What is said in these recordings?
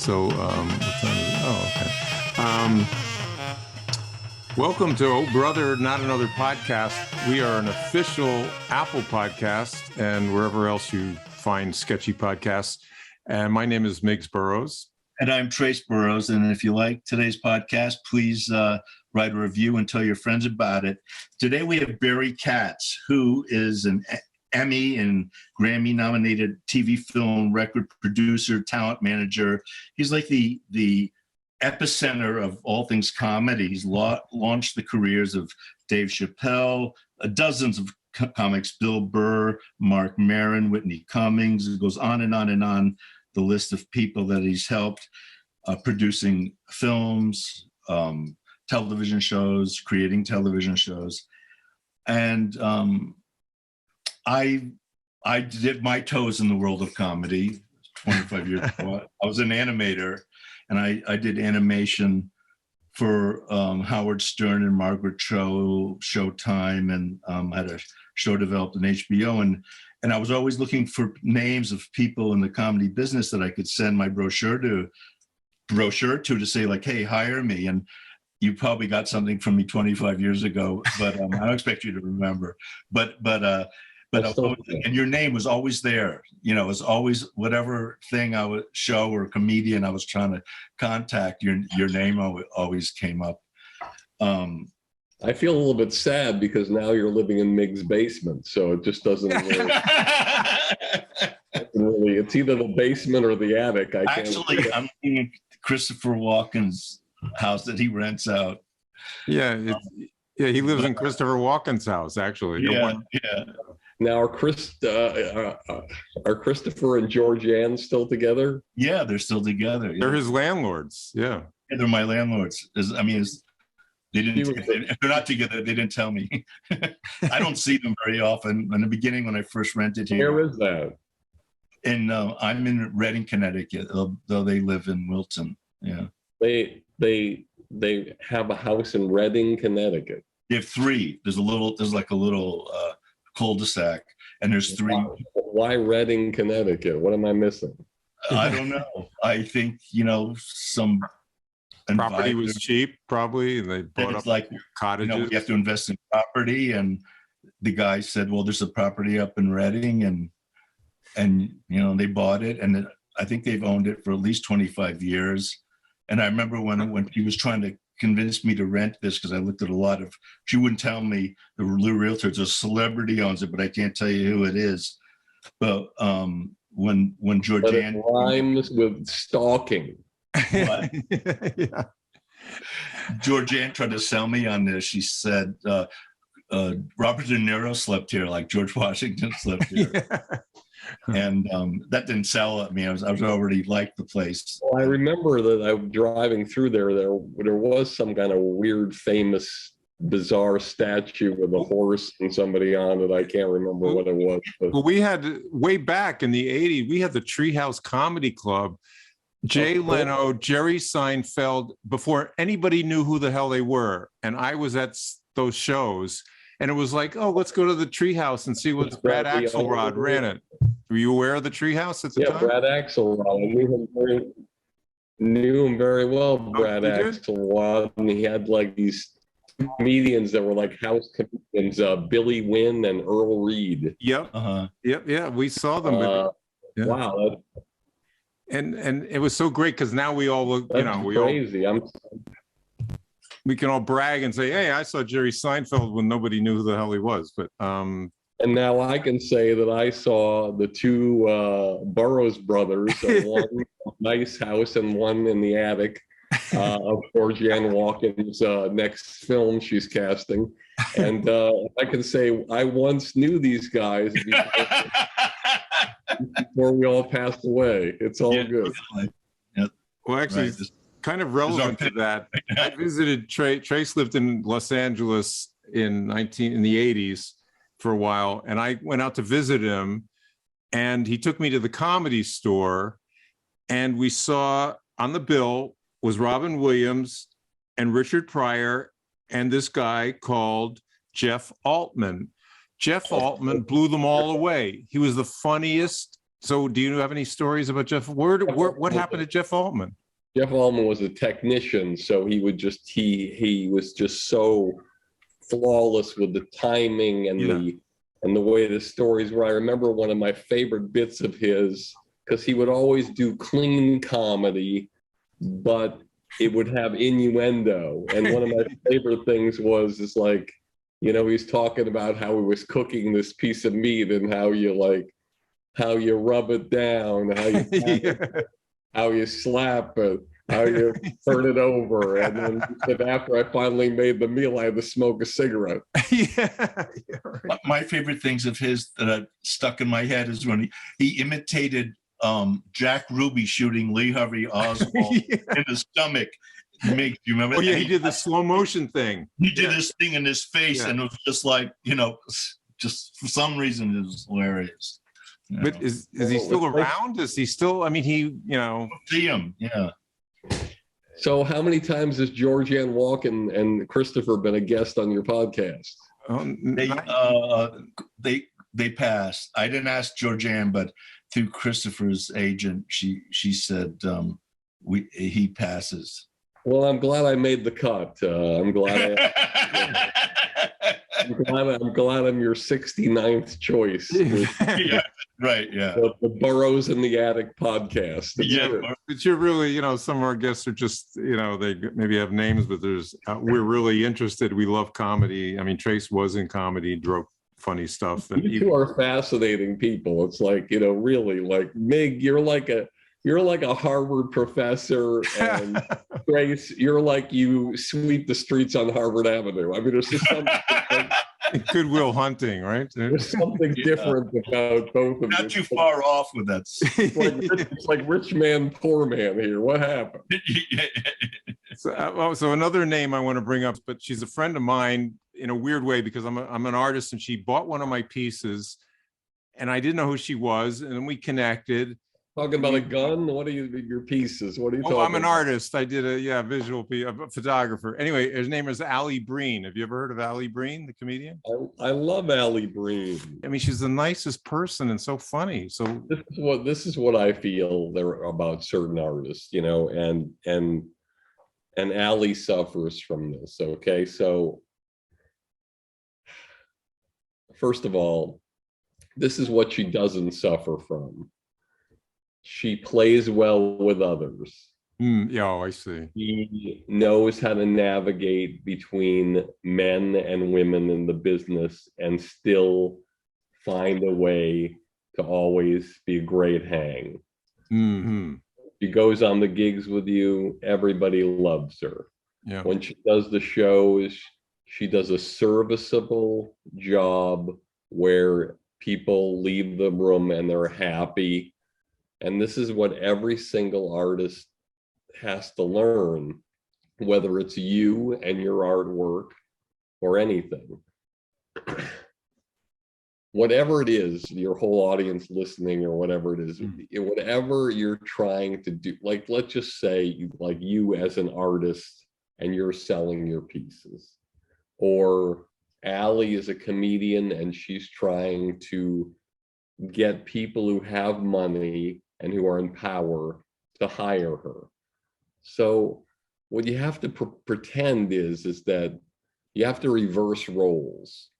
So, what time is it? Oh, okay. Welcome to Oh Brother, Not Another Podcast. We are an official Apple podcast and wherever else you find sketchy podcasts. And my name is Miggs Burrows. And I'm Trace Burrows. And if you like today's podcast, please write a review and tell your friends about it. Today we have Barry Katz, who is an Emmy and Grammy-nominated TV film record producer, talent manager. He's like the epicenter of all things comedy. He's launched the careers of Dave Chappelle, dozens of comics, Bill Burr, Mark Maron, Whitney Cummings. It goes on and on and on, the list of people that he's helped producing films, television shows, creating television shows. And I dipped my toes in the world of comedy 25 years ago. I was an animator, and I did animation for Howard Stern and Margaret Cho, Showtime, and had a show developed in HBO. And I was always looking for names of people in the comedy business that I could send my brochure to say, like, hey, hire me. And you probably got something from me 25 years ago, but I don't expect you to remember. And your name was always there. You know, it was always whatever thing I would show or comedian I was trying to contact, your name always came up. I feel a little bit sad because now you're living in Miggs' basement, so it just doesn't really, it's either the basement or the attic. Actually, I'm in Christopher Walken's house that he rents out. Yeah, he lives in Christopher Walken's house, actually. Yeah. Now, are Christopher and Georgianne still together? Yeah, they're still together. Yeah. They're his landlords. Yeah, they're my landlords. If they're not together, they didn't tell me. I don't see them very often. In the beginning, when I first rented here. Where is that? And I'm in Redding, Connecticut, though they live in Wilton. Yeah. They have a house in Redding, Connecticut. They have three. There's like a little cul-de-sac, and there's three. Why Redding, Connecticut? What am I missing? I don't know. I think, some property was cheap, probably. They bought up like cottages. You have to invest in property, and the guy said, well, there's a property up in Redding, and they bought it, and I think they've owned it for at least 25 years. And I remember when he was trying to convince me to rent this, because I looked at she wouldn't tell me, the realtor, it's a celebrity owns it, but I can't tell you who it is. But when Georgianne, but it rhymes with stalking. What? Yeah. Georgianne tried to sell me on this. She said Robert De Niro slept here, like George Washington slept here. Yeah. And that didn't sell at me. I was already liked the place. Well, I remember that I was driving through there was some kind of weird, famous, bizarre statue with a horse and somebody on it. I can't remember what it was. But. Well, we had, way back in the 80s, we had the Treehouse Comedy Club. Jay Leno, Jerry Seinfeld, before anybody knew who the hell they were. And I was at those shows. And it was like, oh, let's go to the Treehouse and see what Brad Axelrod ran it. Were you aware of the Treehouse at the time? Yeah, Brad Axelrod. I knew him very well, Brad Axelrod. And he had like these comedians that were like house comedians, Billy Wynn and Earl Reed. Yep. Uh-huh. Yep. Yeah, we saw them. Yeah. Wow. And it was so great because now we all look, crazy. We can all brag and say, hey, I saw Jerry Seinfeld when nobody knew who the hell he was. But and now I can say that I saw the two Burrows brothers, one nice house and one in the attic of Georgianne Walken's next film she's casting. And I can say I once knew these guys before we all passed away. It's all good. Yep. Well, actually, right. Kind of relevant to that. I visited Trace lived in Los Angeles in the 80s for a while, and I went out to visit him, and he took me to the Comedy Store, and we saw on the bill was Robin Williams and Richard Pryor and this guy called Jeff Altman. Jeff Altman blew them all away. He was the funniest So do you have any stories about Jeff? What happened to Jeff Altman? Jeff Altman was a technician, so he was just so flawless with the timing and the way the stories were. I remember one of my favorite bits of his, because he would always do clean comedy, but it would have innuendo. And one of my favorite things was like, he's talking about how he was cooking this piece of meat and how you rub it down, how you slap it, how you turn it over. And then after I finally made the meal, I had to smoke a cigarette. Right. My favorite things of his that have stuck in my head is when he imitated Jack Ruby shooting Lee Harvey Oswald in the stomach. Do you remember? Oh yeah, he did the slow motion thing. He did this thing in his face, and it was just like, just for some reason it was hilarious. But is he still around? Is he still? I mean, see him. Yeah. So how many times has Georgianne Walken and Christopher been a guest on your podcast? They passed. I didn't ask Georgianne, but through Christopher's agent, she said he passes. Well, I'm glad I made the cut. I'm glad I'm your 69th choice. Yeah, right. Yeah. The Burrows in the Attic podcast. But you're really, some of our guests are just, they maybe have names, but we're really interested. We love comedy. I mean, Trace was in comedy, wrote funny stuff. And you two are fascinating people. It's like, really, like Mig, you're like a Harvard professor, and Trace, you're like you sweep the streets on Harvard Avenue. I mean, there's just something Goodwill Hunting, right? There's something different about both of them. Not too far off with that. It's like rich man, poor man here. What happened? So another name I want to bring up, but she's a friend of mine in a weird way because I'm an artist, and she bought one of my pieces, and I didn't know who she was, and then we connected. Talking about a gun? What are your pieces? What are you talking about? I'm an about? artist. I did a visual piece, a photographer. Anyway, his name is Allie Breen. Have you ever heard of Allie Breen, the comedian? I love Allie Breen. I mean, she's the nicest person and so funny. So this is what I feel there about certain artists, and Allie suffers from this. Okay, so first of all, this is what she doesn't suffer from. She plays well with others. I see. She knows how to navigate between men and women in the business and still find a way to always be a great hang. Mm-hmm. She goes on the gigs with you. Everybody loves her. Yeah. When she does the shows, she does a serviceable job where people leave the room and they're happy. And this is what every single artist has to learn, whether it's you and your artwork or anything. Whatever it is, your whole audience listening or whatever it is, whatever you're trying to do, like let's just say like you as an artist and you're selling your pieces, or Allie is a comedian and she's trying to get people who have money and who are in power to hire her. So what you have to pretend is that you have to reverse roles.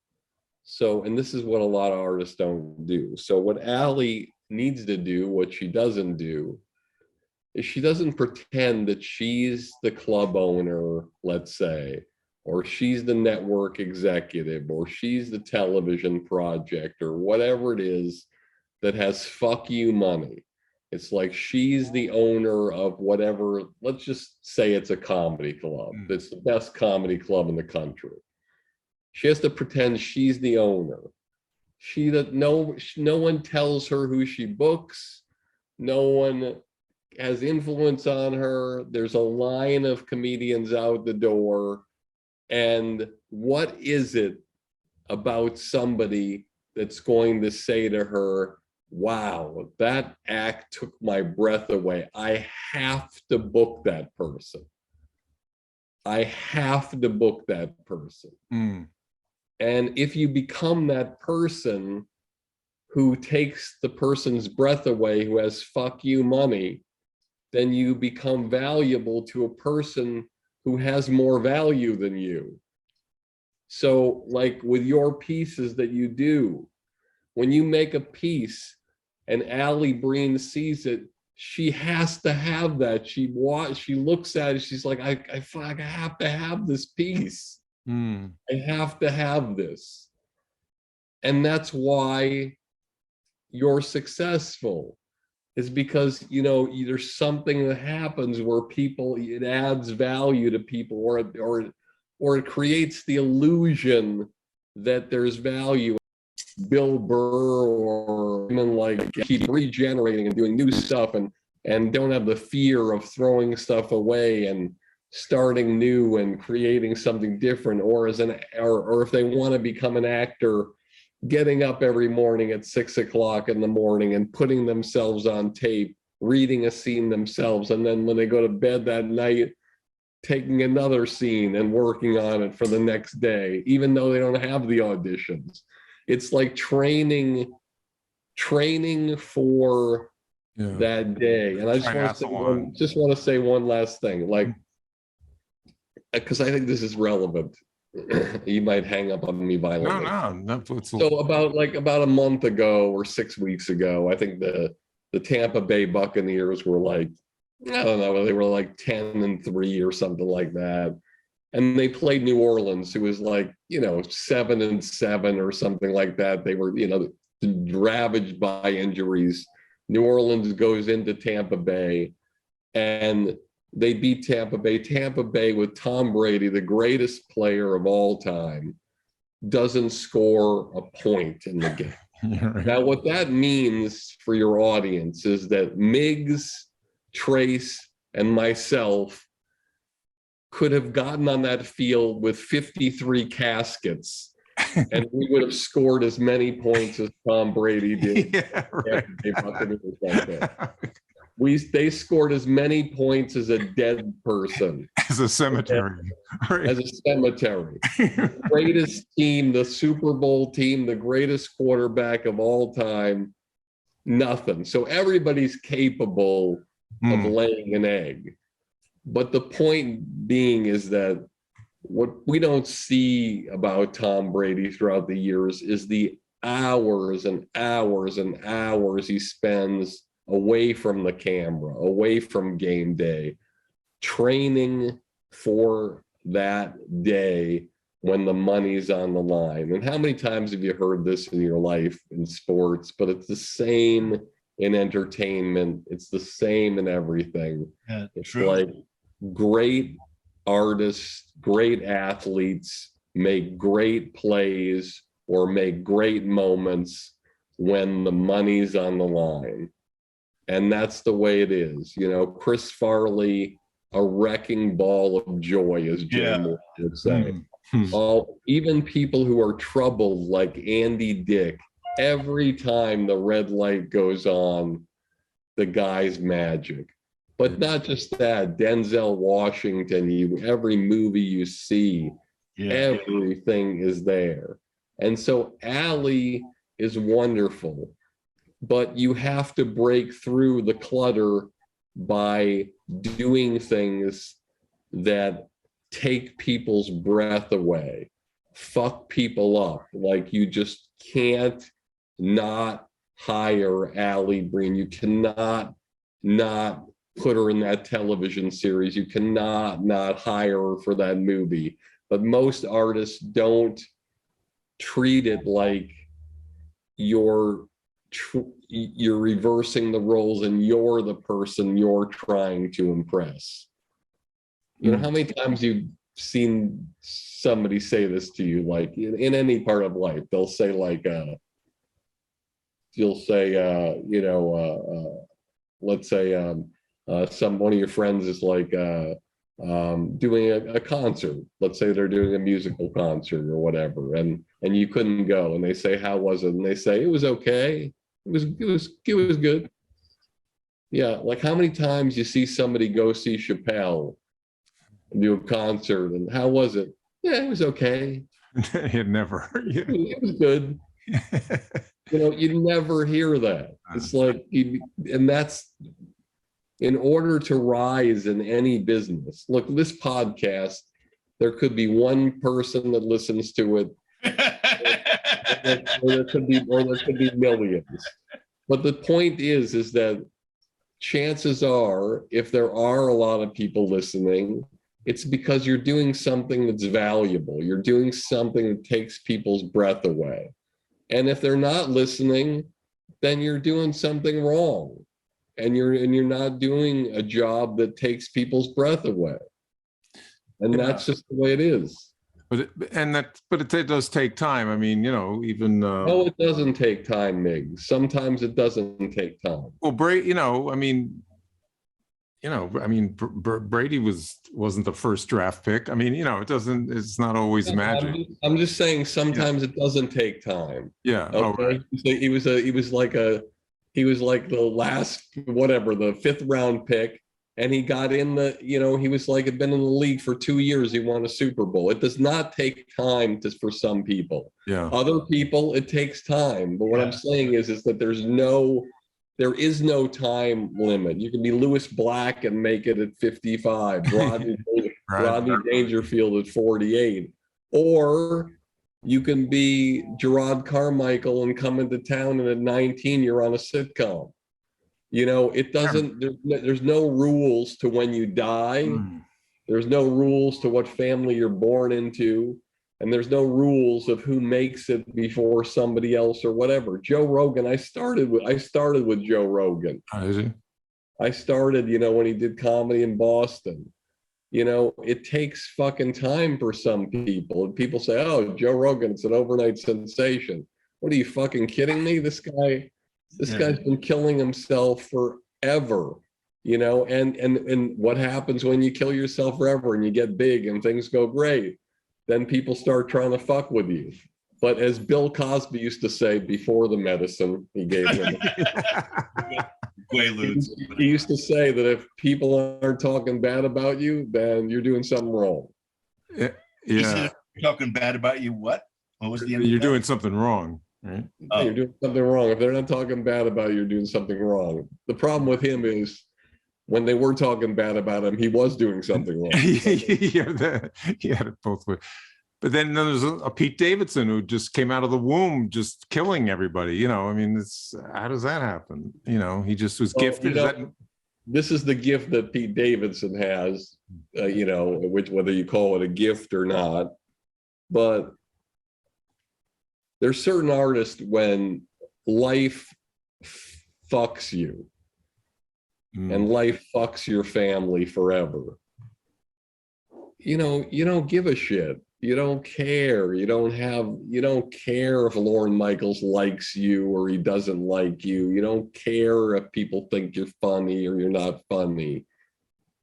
So, and this is what a lot of artists don't do. So what Allie needs to do, what she doesn't do, is she doesn't pretend that she's the club owner, let's say, or she's the network executive, or she's the television project, or whatever it is that has fuck you money. It's like she's the owner of whatever, let's just say it's a comedy club. It's the best comedy club in the country. She has to pretend she's the owner. No one tells her who she books. No one has influence on her. There's a line of comedians out the door. And what is it about somebody that's going to say to her, wow, that act took my breath away. I have to book that person. I have to book that person. And if you become that person, who takes the person's breath away, who has fuck you money, then you become valuable to a person who has more value than you. So like with your pieces that you do, when you make a piece and Allie Breen sees it, she has to have that. She looks at it, she's like, I have to have this piece. I have to have this. And that's why you're successful, is because, you know, there's something that happens where people, it adds value to people, or it creates the illusion that there's value. Bill Burr or even like keep regenerating and doing new stuff and don't have the fear of throwing stuff away and starting new and creating something different, or if they want to become an actor, getting up every morning at 6 o'clock in the morning and putting themselves on tape, reading a scene themselves, and then when they go to bed that night, taking another scene and working on it for the next day, even though they don't have the auditions. It's like training for that day. And I just want to say one last thing, like, because I think this is relevant. You might hang up on me violently. No. So about a month ago or 6 weeks ago, I think the Tampa Bay Buccaneers were like, I don't know, they were like 10-3 or something like that. And they played New Orleans, who was like, 7-7 or something like that. They were, ravaged by injuries. New Orleans goes into Tampa Bay and they beat Tampa Bay. Tampa Bay, with Tom Brady, the greatest player of all time, doesn't score a point in the game. Right. Now, what that means for your audience is that Miggs, Trace, and myself could have gotten on that field with 53 caskets, and we would have scored as many points as Tom Brady did. Yeah, right. They scored as many points as a dead person. As a cemetery. Right. As a cemetery. The greatest team, the Super Bowl team, the greatest quarterback of all time, nothing. So everybody's capable of laying an egg. But the point being is that what we don't see about Tom Brady throughout the years is the hours and hours and hours he spends away from the camera, away from game day, training for that day when the money's on the line. And how many times have you heard this in your life in sports? But it's the same in entertainment. It's the same in everything. Yeah, it's true. Like great artists, great athletes make great plays or make great moments when the money's on the line. And that's the way it is. Chris Farley, a wrecking ball of joy, as Jim would say. Even people who are troubled, like Andy Dick, every time the red light goes on, the guy's magic. But not just that, Denzel Washington, every movie you see, everything is there. And so Allie is wonderful, but you have to break through the clutter by doing things that take people's breath away, fuck people up. Like, you just can't not hire Allie Breen. You cannot not put her in that television series. You cannot not hire her for that movie. But most artists don't treat it like you're reversing the roles and you're the person you're trying to impress. How many times you've seen somebody say this to you, like in any part of life? They'll say like, let's say one of your friends is like doing a concert. Let's say they're doing a musical concert or whatever, and you couldn't go, and they say, how was it? And they say, it was okay. It was good. Yeah, like how many times you see somebody go see Chappelle do a concert, and how was it? Yeah, it was okay. It never. It was good. You know, you never hear that. It's like, and that's in order to rise in any business. Look, this podcast, there could be one person that listens to it, or there could be millions. But the point is that chances are, if there are a lot of people listening, it's because you're doing something that's valuable. You're doing something that takes people's breath away. And if they're not listening, then you're doing something wrong. And you're not doing a job that takes people's breath away. And that's just the way it is. But it does take time. I mean, you know, even No, it doesn't take time, Miggs. Sometimes it doesn't take time. well, Brady, Brady wasn't the first draft pick. I mean, you know, it's not always magic. I'm just saying sometimes it doesn't take time. Yeah. Okay. Oh, right. He was like the last, whatever, the 5th round pick. And he got in he was like, had been in the league for 2 years. He won a Super Bowl. It does not take time for some people. Yeah. Other people, it takes time. But what I'm saying is that there is no time limit. You can be Lewis Black and make it at 55, Rodney Dangerfield at 48, or you can be Gerard Carmichael and come into town, and at 19 you're on a sitcom. You know, it doesn't. There's no rules to when you die. There's no rules to what family you're born into. And there's no rules of who makes it before somebody else or whatever. Joe Rogan, I started with Joe Rogan. Oh, is he? I started, when he did comedy in Boston. It takes fucking time for some people. And people say, oh, Joe Rogan, it's an overnight sensation. What are you fucking kidding me? This guy's been killing himself forever. And what happens when you kill yourself forever and you get big and things go great? Then people start trying to fuck with you. But as Bill Cosby used to say before the medicine he gave him, he used to say that if people aren't talking bad about you, then you're doing something wrong. Yeah. He said, talking bad about you, what? What was the end? You're doing something wrong, right? Oh. You're doing something wrong. If they're not talking bad about you, you're doing something wrong. The problem with him is when they were talking bad about him, he was doing something wrong. He had it both ways. But then there's a Pete Davidson who just came out of the womb just killing everybody. I mean, how does that happen? He just was gifted. This is the gift that Pete Davidson has, which whether you call it a gift or not. But there's certain artists when life fucks you. And life fucks your family forever. You don't give a shit. You don't care. You don't care if Lorne Michaels likes you or he doesn't like you. You don't care if people think you're funny or you're not funny.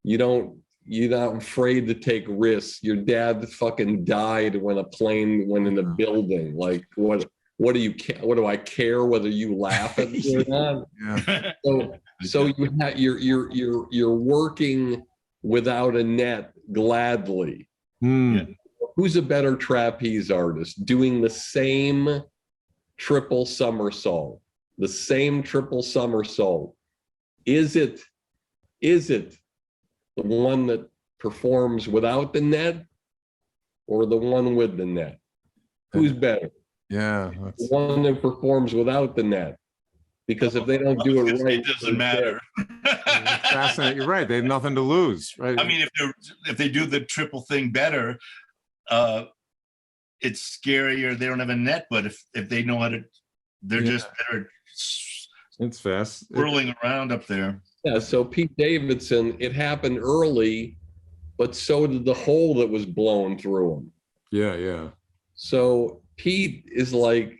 You're not afraid to take risks. Your dad fucking died when a plane went in a building. Like what do you care? What do I care whether you laugh at me or not? Yeah. So you're working without a net gladly. Yeah. Who's a better trapeze artist doing the same triple somersault? The same triple somersault. Is it the one that performs without the net or the one with the net? Who's better? Yeah. The one that performs without the net. Because if they don't do it right, it doesn't matter. Fascinating. You're right. They have nothing to lose, right? I mean, if they do the triple thing better, it's scarier. They don't have a net, but if they know how to, they're just better. It's fast. Whirling around up there. Yeah. So Pete Davidson, it happened early, but so did the hole that was blown through him. Yeah. Yeah. So Pete is like,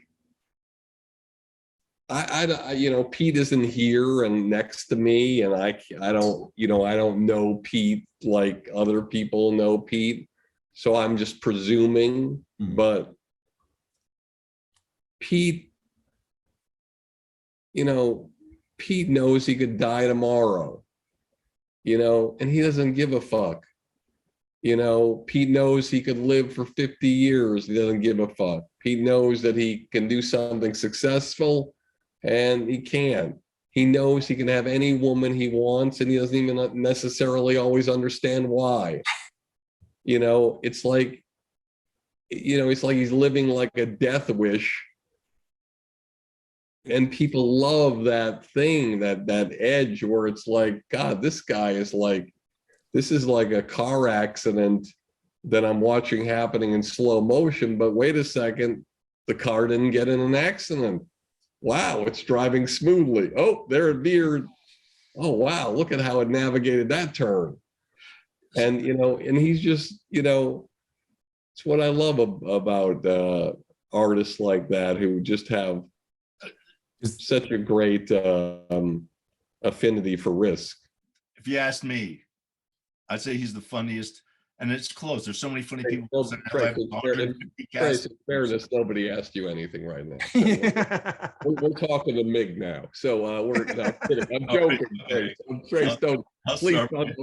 Pete isn't here and next to me, and I don't know Pete like other people know Pete, so I'm just presuming. But Pete, Pete knows he could die tomorrow, and he doesn't give a fuck. You know, Pete knows he could live for 50 years. He doesn't give a fuck. Pete knows that he can do something successful, and he can. He knows he can have any woman he wants, and he doesn't even necessarily always understand why. You know, it's like, it's like he's living like a death wish. And people love that thing, that edge where it's like, God, this guy is like, this is like a car accident that I'm watching happening in slow motion. But wait a second, the car didn't get in an accident. Wow, it's driving smoothly. Oh, there it veered. Oh, wow, look at how it navigated that turn. And, and he's just, it's what I love about artists like that who just have such a great affinity for risk. If you ask me, I'd say he's the funniest, and it's close. There's so many funny people. In fairness, nobody asked you anything right now. So we're talking to Mig now. So we're not kidding. I'm joking, Trace. Trace, don't. Please don't.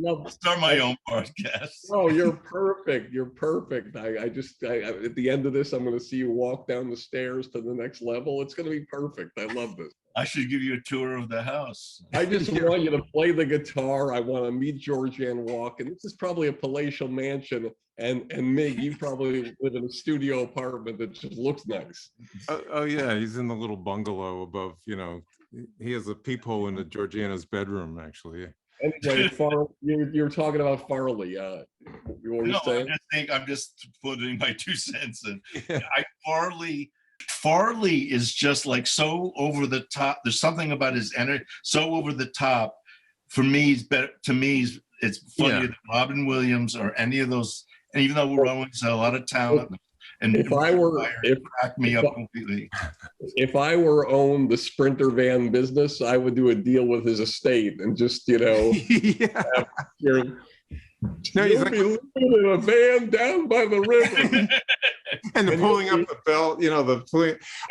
I'll start my own podcast. Oh, you're perfect. You're perfect. I just at the end of this, I'm going to see you walk down the stairs to the next level. It's going to be perfect. I love this. I should give you a tour of the house. I just want you to play the guitar. I want to meet Georgianne Walken. This is probably a palatial mansion. And Mig, you probably live in a studio apartment that just looks nice. Oh yeah, he's in the little bungalow above, he has a peephole into Georgiana's bedroom, actually. Anyway, you're talking about Farley. What were you saying? I'm just putting my 2 cents in. Yeah. Farley is just like so over the top. There's something about his energy so over the top. For me, he's better. To me, it's funnier than Robin Williams or any of those. And even though we're always a lot of talent, and if cracked me up completely. If I were owned the Sprinter van business, I would do a deal with his estate and just No, he's like living in a van down by the river. And the pulling up the belt,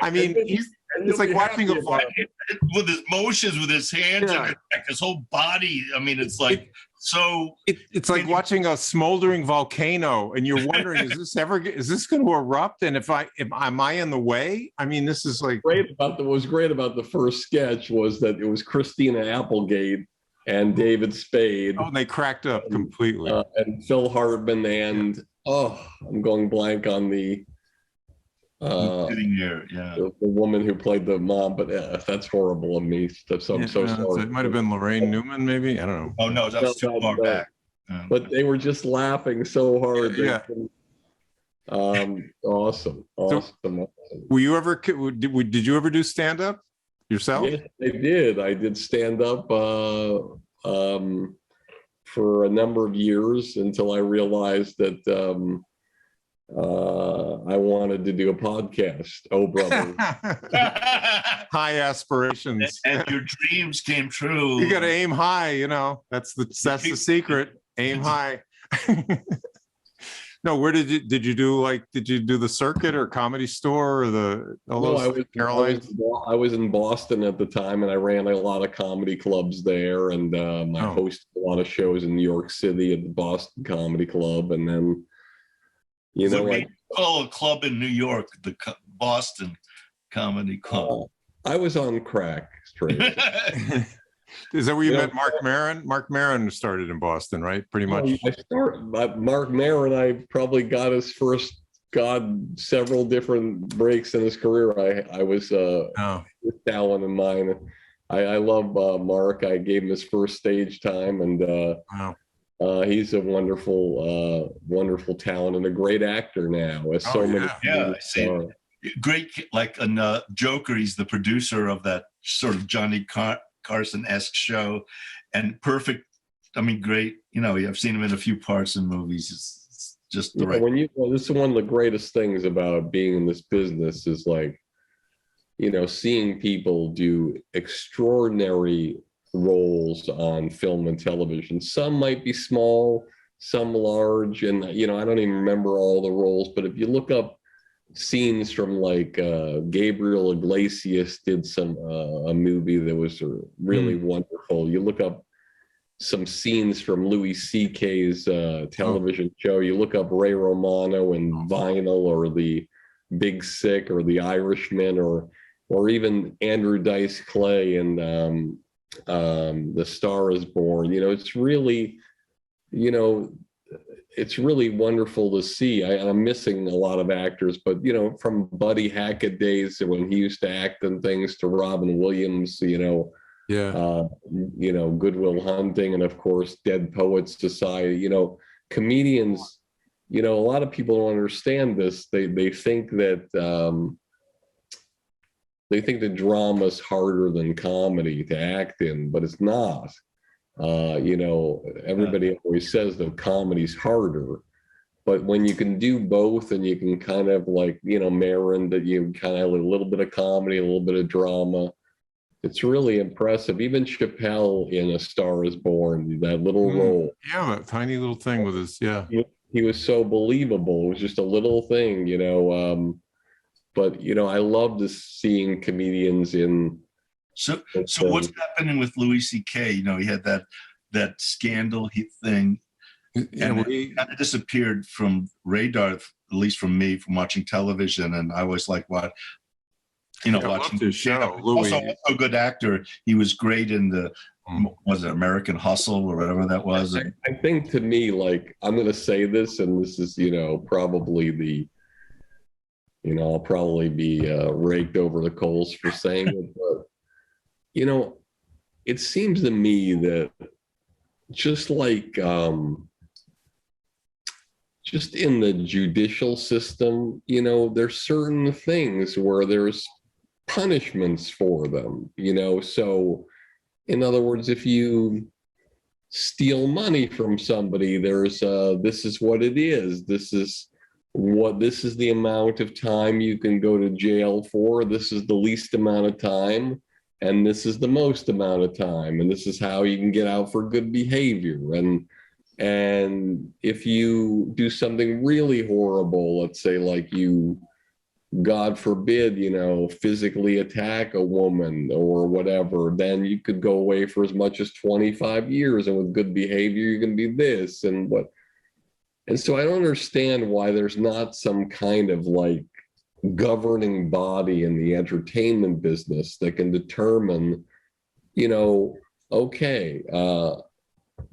I mean, it's like watching a with his motions, with his hands, and his whole body. I mean, it's like it's like watching a smoldering volcano, and you're wondering, is this going to erupt? And am I in the way? I mean, this is like what was great about the first sketch was that it was Christina Applegate and David Spade. Oh, and they cracked up completely. And Phil Hartman and I'm going blank on the sitting here, the woman who played the mom, but that's horrible of me. I'm so sorry. It might have been Lorraine Newman, maybe. I don't know. Oh no, that's too far back. But they were just laughing so hard. Awesome. Were you ever? Did you ever do stand up yourself? Yes, I did. I did stand up for a number of years until I realized that I wanted to do a podcast. Oh, brother. High aspirations. And your dreams came true. You got to aim high, That's the secret. Aim high. No, where did you do the circuit or Comedy Store or I was in Boston at the time, and I ran a lot of comedy clubs there, and I hosted a lot of shows in New York City at the Boston Comedy Club, and then call a club in New York the Boston Comedy Club. I was on crack, straight. Is that where you met Mark Maron? Mark Maron started in Boston, right? Pretty much. Mark Maron, I probably got his first several different breaks in his career. I was talent in mine. I love Mark. I gave him his first stage time, and he's a wonderful talent and a great actor now. I see. Great, like a Joker. He's the producer of that sort of Johnny Carson-esque show, and perfect. I mean, great. I've seen him in a few parts in movies. It's just the right. This is one of the greatest things about being in this business is like, seeing people do extraordinary roles on film and television. Some might be small, some large, and I don't even remember all the roles. But if you look up scenes from like Gabriel Iglesias did a movie that was really wonderful. You look up some scenes from Louis C.K.'s television show. You look up Ray Romano and Vinyl, or The Big Sick, or The Irishman, or even Andrew Dice Clay and The Star Is Born. It's really, it's really wonderful to see. I'm missing a lot of actors, but from Buddy Hackett days when he used to act in things, to Robin Williams, Good Will Hunting, and of course Dead Poets Society. Comedians, a lot of people don't understand this. They think that drama's harder than comedy to act in, but it's not. Everybody always says that comedy's harder, but when you can do both and you can kind of Marin, that you kind of have a little bit of comedy, a little bit of drama, it's really impressive. Even Chappelle in A Star Is Born, that little role. Yeah, that tiny little thing with his, He was so believable. It was just a little thing, but I love seeing comedians in. So what's happening with Louis C.K.? He had that scandal thing, and he kind of disappeared from radar, at least from me, from watching television. And I was like, what? Watching his show. Louis. Also a good actor. He was great in the was it American Hustle or whatever that was. I think, to me, I'm going to say this, and this is probably I'll probably be raked over the coals for saying it, but it seems to me that just in the judicial system, there's certain things where there's punishments for them, so in other words, if you steal money from somebody, there's this is what it is. This is the amount of time you can go to jail for. This is the least amount of time, and this is the most amount of time, and this is how you can get out for good behavior. And if you do something really horrible, let's say you, God forbid, physically attack a woman or whatever, then you could go away for as much as 25 years, and with good behavior you can be this and what. And so I don't understand why there's not some kind of governing body in the entertainment business that can determine, okay,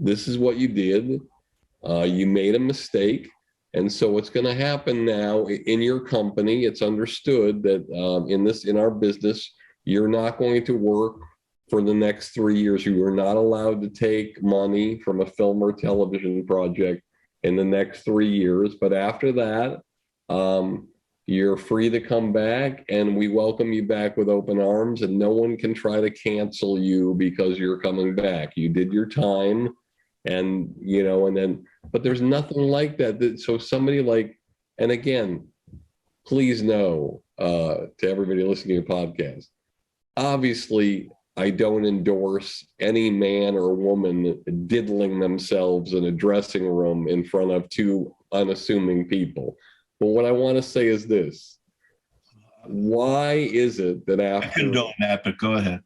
this is what you did. You made a mistake. And so what's going to happen now in your company, it's understood that in our business, you're not going to work for the next 3 years. You are not allowed to take money from a film or television project in the next 3 years. But after that, you're free to come back, and we welcome you back with open arms, and no one can try to cancel you because you're coming back. You did your time, and but there's nothing like that. So somebody and again, please know, to everybody listening to your podcast, obviously I don't endorse any man or woman diddling themselves in a dressing room in front of two unassuming people. But what I want to say is this: why is it that after, I condone that, but go ahead.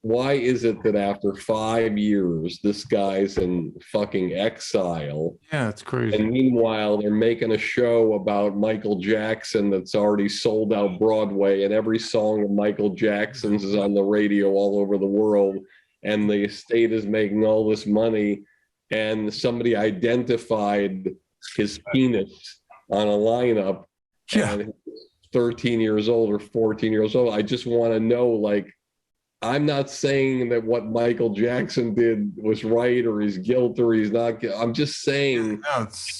Why is it that after 5 years, this guy's in fucking exile? Yeah, it's crazy. And meanwhile, they're making a show about Michael Jackson that's already sold out Broadway, and every song of Michael Jackson's is on the radio all over the world, and the estate is making all this money, and somebody identified his penis on a lineup, and 13 years old or 14 years old. I just want to know, I'm not saying that what Michael Jackson did was right or he's guilty or he's not. I'm just saying,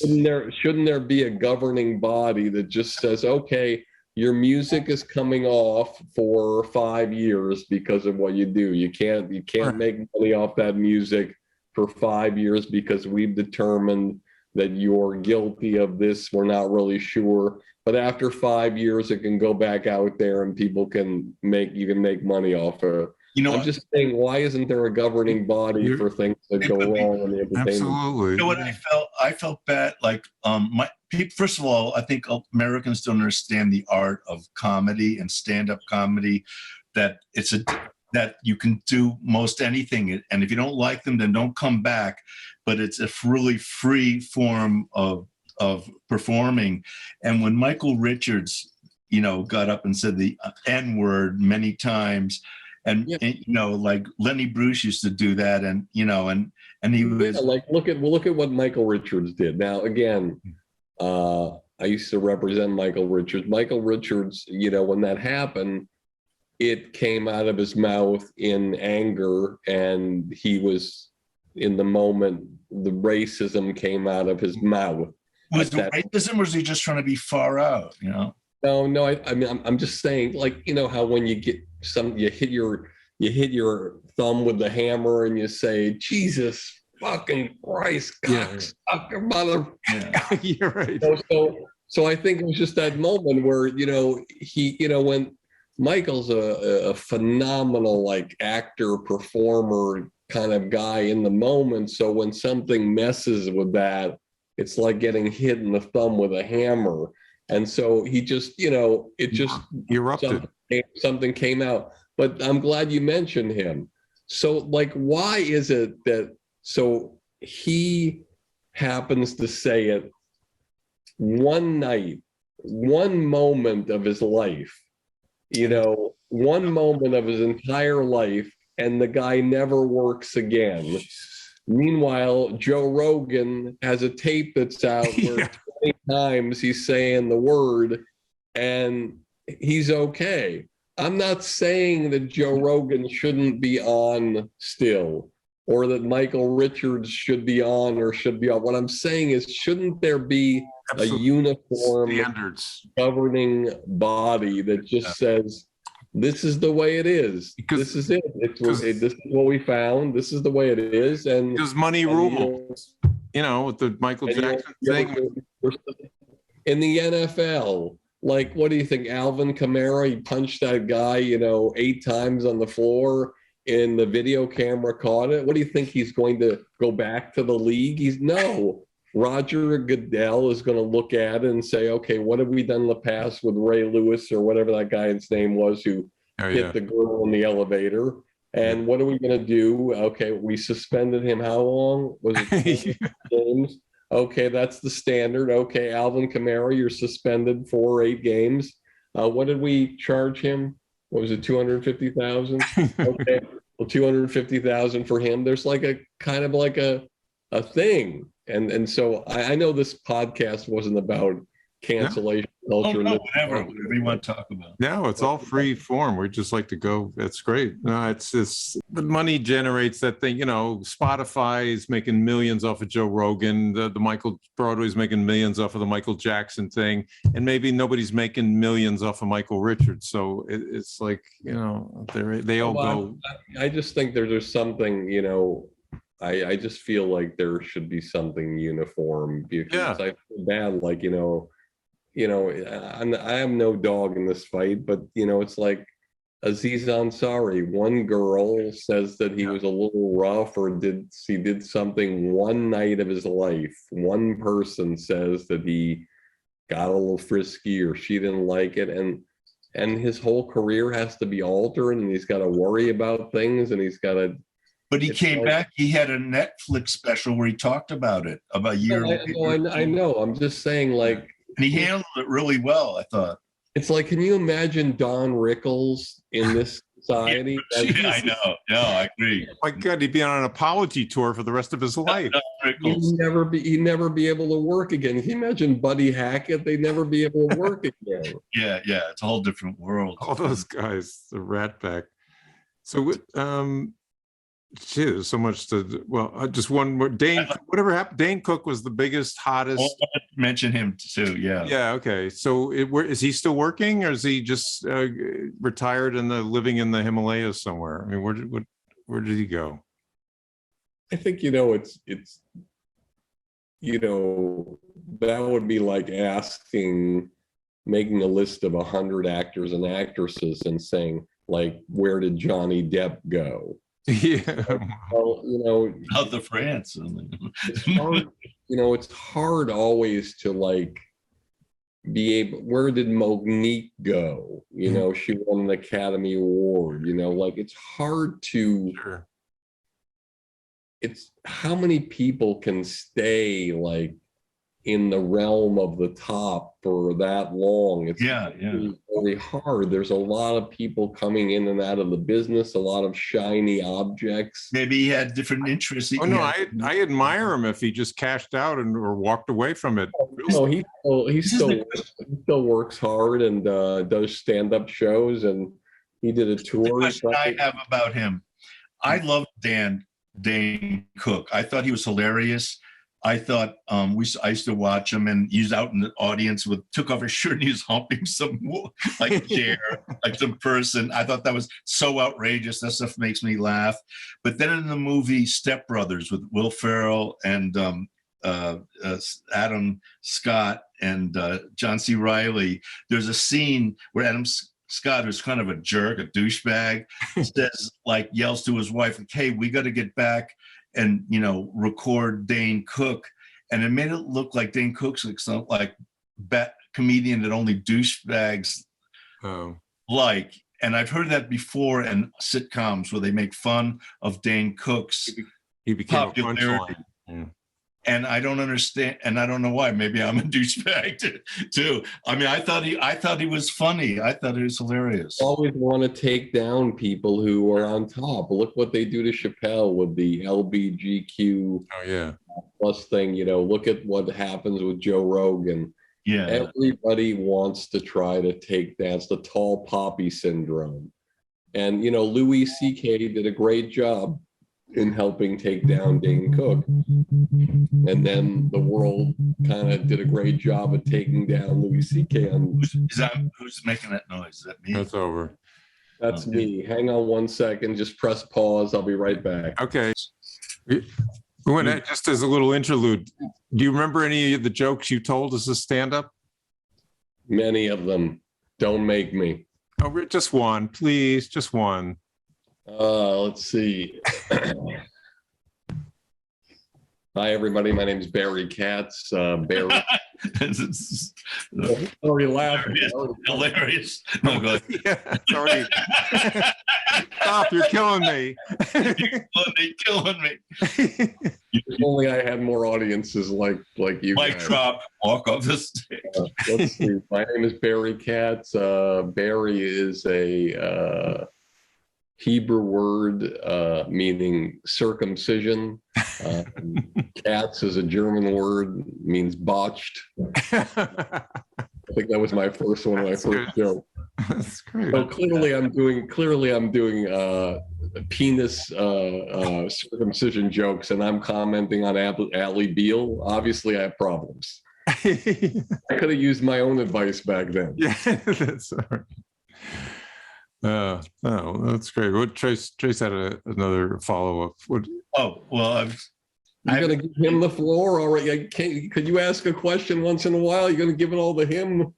shouldn't there be a governing body that just says, okay, your music is coming off for 5 years because of what you do. You can't make money off that music for 5 years because we've determined that you're guilty of this. We're not really sure. But after 5 years, it can go back out there and people can make money off of it. I'm just saying, why isn't there a governing body for things that go wrong in the entertainment? Absolutely. You know what I felt bad. First of all, I think Americans don't understand the art of comedy and stand-up comedy, that it's that you can do most anything. And if you don't like them, then don't come back. But it's a really free form of performing. And when Michael Richards, got up and said the N word many times, and like Lenny Bruce used to do that, and he was like, look at what Michael Richards did. Now, again, I used to represent Michael Richards. Michael Richards, when that happened, it came out of his mouth in anger, and he was in the moment. The racism came out of his mouth. Was it racism, or was he just trying to be far out? No. I mean, I'm just saying, like, how when you get you hit your thumb with the hammer and you say, Jesus fucking Christ, cocksucker, mother. Yeah. You're right. So I think it was just that moment where, he, when Michael's a phenomenal, like, actor, performer kind of guy in the moment. So when something messes with that, it's like getting hit in the thumb with a hammer. And so he just, it just erupted. Something came out. But I'm glad you mentioned him. So, like, why is it that, so he happens to say it one night, one moment of his life, one moment of his entire life, and the guy never works again. Meanwhile, Joe Rogan has a tape that's out where 20 times he's saying the word and he's okay. I'm not saying that Joe Rogan shouldn't be on still, or that Michael Richards should be on or should be on. What I'm saying is, shouldn't there be a uniform standards governing body that just says, this is the way it is. Because this is it. This is what we found. This is the way it is. And because money rules, with the Michael Jackson thing. In the NFL, like, what do you think? Alvin Kamara, he punched that guy, 8 times on the floor, and the video camera caught it. What do you think? He's going to go back to the league? No. Roger Goodell is going to look at it and say, okay, what have we done in the past with Ray Lewis or whatever that guy's name was who hit the girl in the elevator? And what are we going to do? Okay, we suspended him. How long? Was it games? Okay, that's the standard. Okay, Alvin Kamara, you're suspended for 8 games. What did we charge him? What was it, 250,000? Okay, well, 250,000 for him. There's like a kind of like a thing. And so I know this podcast wasn't about cancellation culture. Whatever you want to talk about. No, it's all free form. We just like to go. That's great. No, it's just the money generates that thing. Spotify is making millions off of Joe Rogan. The Michael Broadway's making millions off of the Michael Jackson thing, and maybe nobody's making millions off of Michael Richards. So it's like they all go. I just think there's something. I just feel like there should be something uniform, because I feel bad, like, I am no dog in this fight, but it's like Aziz Ansari. One girl says that he was a little rough, or he did something one night of his life. One person says that he got a little frisky, or she didn't like it, and his whole career has to be altered, and he's got to worry about things, and he's got to. But he came back. He had a Netflix special where he talked about it about a year. I know. I'm just saying, like, and he handled it really well, I thought. It's like, can you imagine Don Rickles in this society? I know. No, I agree. My God, he'd be on an apology tour for the rest of his life. He'd never be able to work again. Can you imagine Buddy Hackett? They'd never be able to work again. Yeah. It's a whole different world. All those guys, the Rat Pack. So, gee, there's so much to. Well, just one more. Whatever happened? Dane Cook was the biggest, hottest. Mention him too. Yeah. Yeah. Okay. So, is he still working, or is he just retired and living in the Himalayas somewhere? I mean, where did he go? I think it's that would be like making a list of 100 actors and actresses and saying, like, where did Johnny Depp go? Yeah. Well, out the France. It's hard, it's hard always to, like, be able, where did Monique go? You know, she won an Academy Award, you know, like it's hard to, Sure. it's how many people can stay like in the realm of the top for that long. It's very hard. There's a lot of people coming in and out of the business, a lot of shiny objects. Maybe he had different interests. Oh no, I admire him if he just cashed out or walked away from it. No, he still works hard and does stand-up shows, and he did a tour. The question I have about him, I love Dane Cook. I thought he was hilarious. I thought I used to watch him, and he was out in the audience took off his shirt and he was humping some like chair, like some person. I thought that was so outrageous. That stuff makes me laugh. But then in the movie Step Brothers with Will Ferrell and Adam Scott and John C. Reilly, there's a scene where Adam Scott, who's kind of a jerk, a douchebag, says, like, yells to his wife, like, hey, we got to get back and, you know, record Dane Cook. And it made it look like Dane Cook's like comedian that only douchebags like. And I've heard that before in sitcoms where they make fun of Dane Cook's popularity. And I don't understand, and I don't know why. Maybe I'm a douchebag too. I mean, I thought he was funny. I thought he was hilarious. Always want to take down people who are on top. Look what they do to Chappelle with the LBGQ plus thing. You know, look at what happens with Joe Rogan. Yeah, everybody wants to try to take down. It's the tall poppy syndrome. And you know, Louis C.K. did a great job in helping take down Dane Cook. And then the world kind of did a great job of taking down Louis C.K. Who's making that noise? Is that me? That's over. That's me. Hang on 1 second. Just press pause. I'll be right back. Okay. We went just as a little interlude. Do you remember any of the jokes you told as a stand-up? Many of them. Don't make me. Oh, just one, please. Just one. Let's see. Hi, everybody. My name is Barry Katz. Barry. Already laughing. Hilarious. No, go ahead. Yeah, sorry. Stop, you're killing me. You're killing me. If only I had more audiences like you. Mic drop, walk off the stage. Let's see. My name is Barry Katz. Barry is a Hebrew word meaning circumcision. Katz is a German word, means botched. I think that was my first one, my first joke. That's great. So clearly I'm doing penis circumcision jokes, and I'm commenting on Allie Beal. Obviously, I have problems. I could have used my own advice back then. Yeah, that's all right. Oh, that's great. What Trace had another follow-up. Oh, well, you're going to give him the floor already. Could you ask a question once in a while? You're going to give it all to him?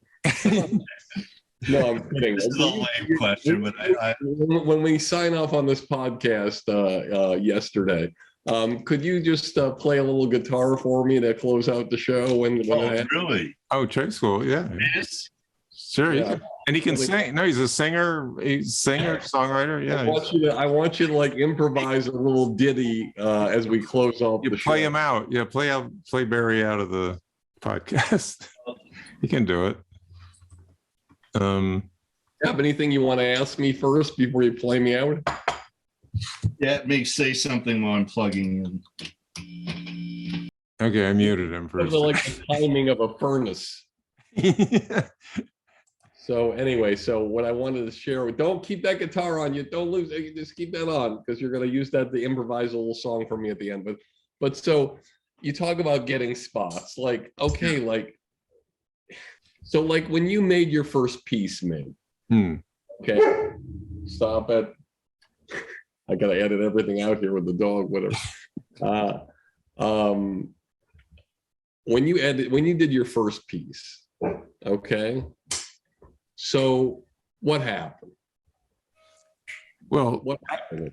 No, I'm kidding. This is a lame question, but when we sign off on this podcast yesterday, could you just play a little guitar for me to close out the show? Really? Oh, Trace will, yeah. Yes. Sure, yeah. And he can sing. No, he's a singer. He's singer, songwriter. Yeah. I want you to like improvise a little ditty as we close off the show. Play him out. Yeah, play Barry out of the podcast. He can do it. Have anything you want to ask me first before you play me out? Yeah, it makes say something while I'm plugging in. Okay, I muted him first. Like the timing of a furnace. Yeah. So anyway, so what I wanted to share, don't keep that guitar on you. Don't lose it. Just keep that on because you're going to use that to improvise a little song for me at the end. But so you talk about getting spots, like, okay, like, so like when you made your first piece, man. Okay, stop it. I got to edit everything out here with the dog, whatever. When you did your first piece, okay. So what happened? Well, what happened?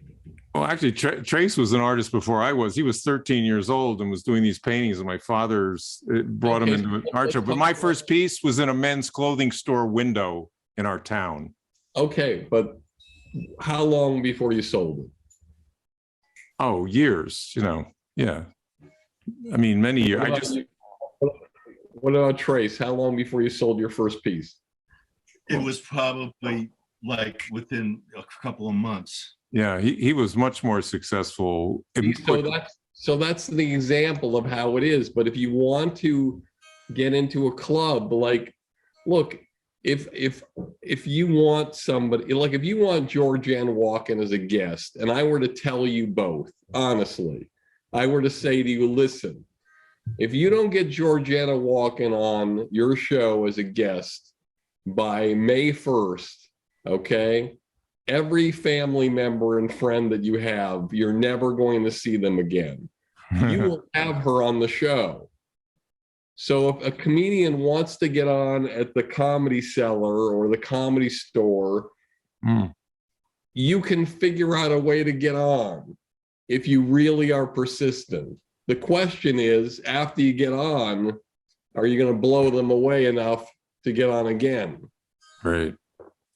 Well, actually, Trace was an artist before I was. He was 13 years old and was doing these paintings, and my father's brought him into an art show. But my first piece was in a men's clothing store window in our town. Okay, but how long before you sold it? Oh, years, yeah. I mean, many years. What about Trace? How long before you sold your first piece? It was probably like within a couple of months. Yeah, he was much more successful. So that's the example of how it is. But if you want to get into a club, like, look, if you want somebody, like if you want Georgianne Walken as a guest, and I were to tell you both, honestly, I were to say to you, listen, if you don't get Georgianne Walken on your show as a guest by May 1st, okay, every family member and friend that you have, you're never going to see them again. You will have her on the show. So if a comedian wants to get on at the Comedy Cellar or the Comedy Store, you can figure out a way to get on if you really are persistent. The question is, after you get on, are you going to blow them away enough to get on again? Right.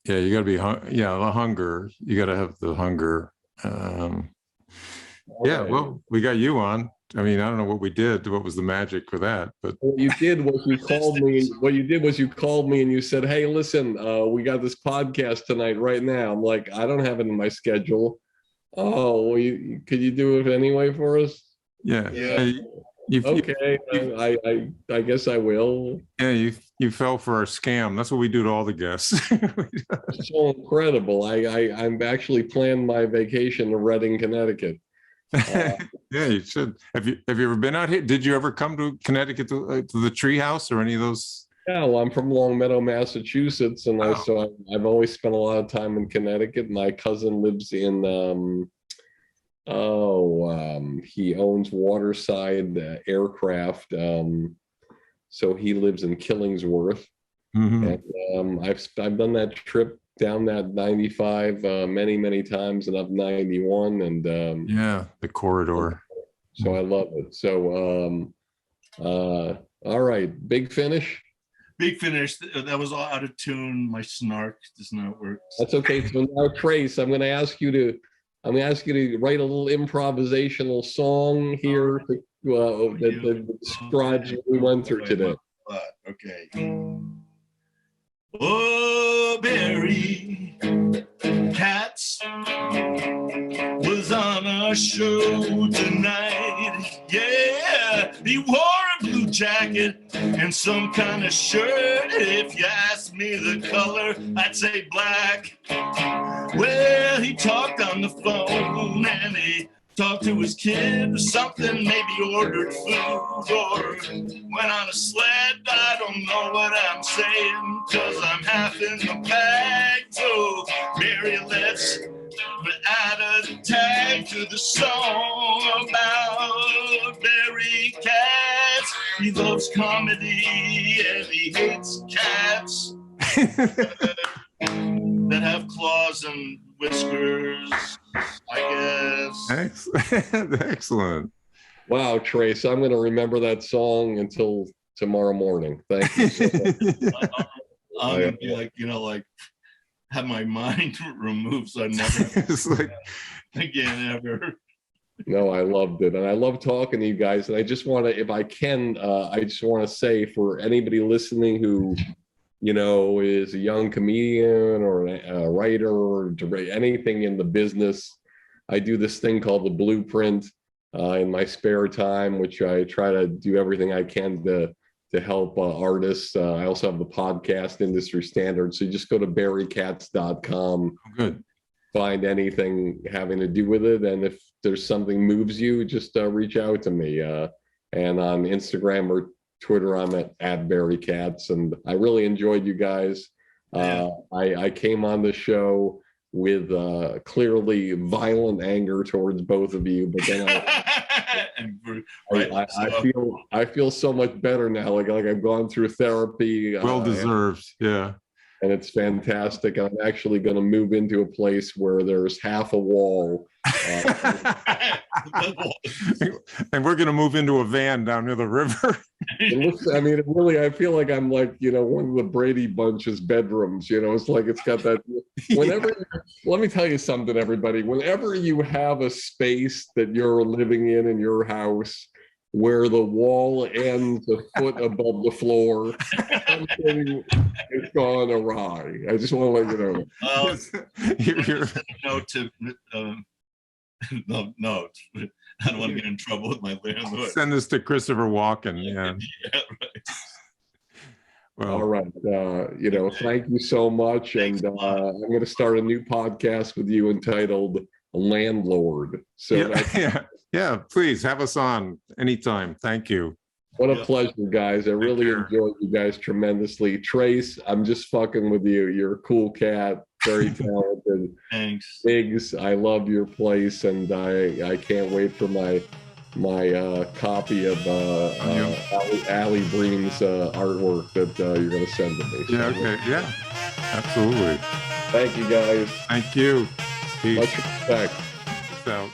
Yeah, you got to be, the hunger. You got to have the hunger. Yeah, well, we got you on. I mean, I don't know what we did. What was the magic for that? But what you did was you called me. What you did was you called me and you said, "Hey, listen, we got this podcast tonight, right now." I'm like, I don't have it in my schedule. Oh, well, could you do it anyway for us? Yeah. Okay. I guess I will. Yeah, you fell for our scam. That's what we do to all the guests. So incredible. I'm actually planning my vacation to Reading, Connecticut. Yeah, you should. Have you ever been out here? Did you ever come to Connecticut to the Treehouse or any of those? Yeah, well, I'm from Longmeadow, Massachusetts, and I've always spent a lot of time in Connecticut. My cousin lives in he owns waterside aircraft, so he lives in Killingsworth. And I've done that trip down that 95 many times, and up 91, and yeah, the corridor. So I love it. So all right, Big Finish. That was all out of tune. My snark does not work. That's okay. So now, Trace, I'm going to ask you to write a little improvisational song here that describes what we went through today. Okay. Oh, Barry Katz was on a show tonight. Yeah, he wore a blue jacket and some kind of shirt. If you ask me the color, I'd say black. Well, he talked on the phone and he talked to his kid or something, maybe ordered food or went on a sled. I don't know what I'm saying, cause I'm half in the bag. So Mary, let's add a tag to the song about Barry Katz. He loves comedy and he hates cats that have claws and whiskers, I guess. Excellent. Wow, Trace, I'm going to remember that song until tomorrow morning. Thank you so much. I'm going to be like, have my mind removed so I never again ever. No, I loved it. And I love talking to you guys. And I just want to, if I can, I just want to say for anybody listening who, is a young comedian or a writer or anything in the business, I do this thing called the Blueprint in my spare time, which I try to do everything I can to help artists. I also have the podcast Industry Standard. So you just go to barrykatz.com. Good. Find anything having to do with it. And if there's something moves you, just reach out to me. And on Instagram or Twitter, I'm at Barry Katz. And I really enjoyed you guys. I came on the show with clearly violent anger towards both of you, but then I feel so much better now. Like I've gone through therapy. Well deserved. Yeah. And it's fantastic. I'm actually going to move into a place where there's half a wall And we're going to move into a van down near the river. I mean, really, I feel like I'm like, one of the Brady Bunch's bedrooms, it's like it's got that. Let me tell you something, everybody. Whenever you have a space that you're living in your house, where the wall ends a foot above the floor, something has gone awry. I just want to let you know. Well, You're- no, I don't want to get in trouble with my landlord. Send this to Christopher Walken. Yeah. Yeah, right. All Well, right. Thank you so much. Thanks And a lot. I'm going to start a new podcast with you entitled Landlord. So yeah. Please have us on anytime. Thank you. what a Yeah. pleasure, guys. I really care. enjoyed you guys tremendously. Trace, I'm just fucking with you. You're a cool cat, very talented. Thanks. Miggs, I love your place, and I can't wait for my copy of Ali Breen's artwork that you're going to send to me. Yeah. Okay. Yeah. Absolutely. Thank you, guys. Thank you. Peace. Much respect. Peace out.